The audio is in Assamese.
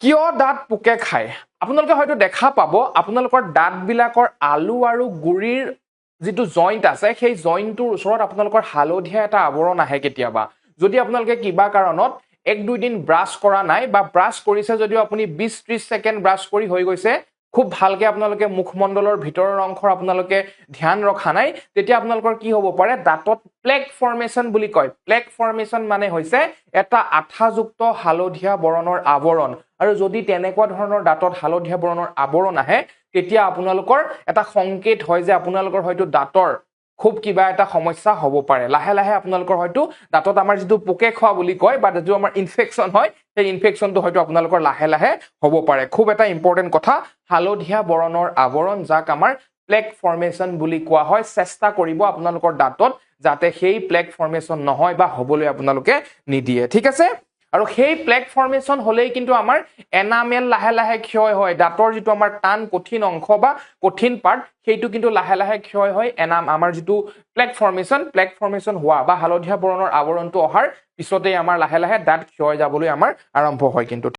কিয় দাঁত পোকে খায় আপোনালোকে হয়তো দেখা পাব আপোনালোকৰ দাঁতবিলাকৰ আলু আৰু গুৰিৰ যিটো জইণ্ট আছে সেই জইণ্টটোৰ ওচৰত আপোনালোকৰ হালধীয়া এটা আৱৰণ আহে কেতিয়াবা যদি আপোনালোকে কিবা কাৰণত 1-2 দিন ব্ৰাছ কৰা নাই বা ব্ৰাছ কৰিছে যদিও আপুনি 20-30 সেকেন্ড ব্ৰাছ কৰি হৈ গৈছে খুব ভালকে আপোনালোকে মুখমণ্ডলৰ ভিতৰৰ অংশৰ আপোনালোকে ধ্যান ৰখা নাই তেতিয়া আপোনালোকৰ কি হ'ব পাৰে দাঁতত প্লেক ফৰ্মেশন বুলি কয় প্লেক ফৰ্মেশন মানে হৈছে এটা আঠাযুক্ত হালধীয়া বৰণৰ আৱৰণ আৰু যদি তেনেকুৱা ধৰণৰ দাঁতত হালধীয়া বৰণৰ আৱৰণ আহে তেতিয়া আপোনালোকৰ এটা সংকেত হয় যে আপোনালোকৰ হয়তো দাঁতৰ খুব কিবা এটা সমস্যা হ'ব পাৰে লাহে লাহে আপোনালোকৰ হয়তো দাঁতত আমাৰ যেটো পোকে খোৱা বুলি কয় বা যেটো আমাৰ ইনফেকশন হয় সেই ইনফেকশনটো হয়তো আপোনালোকৰ লাহে লাহে হ'ব পাৰে খুব এটা ইম্পৰ্টেন্ট কথা হালধীয়া বৰণৰ আৱৰণ যাক আমাৰ প্লেক ফৰ্মেশন বুলি কোৱা হয় চেষ্টা কৰিব আপোনালোকৰ দাঁতত যাতে সেই প্লেক ফৰ্মেশন নহয় বা হ'বলৈ আপোনালোকে নিদিয়ে ঠিক আছে আৰু সেই প্লেক ফৰ্মেশন হলেই কিন্তু আমাৰ এনামেল লাহে লাহে ক্ষয় হয় দাঁতৰ যেটো আমাৰ টান কঠিন অংশ বা কঠিন পাৰ্ট সেইটো কিন্তু লাহে লাহে ক্ষয় হয় আমাৰ যেটো প্লেক ফৰ্মেশন হোৱা বা হালধীয়া বৰণৰ আৱৰণটো অহাৰ পিছতে আমাৰ লাহে লাহে দাঁত ক্ষয় যাবলৈ আমাৰ আৰম্ভ হয় কিন্তু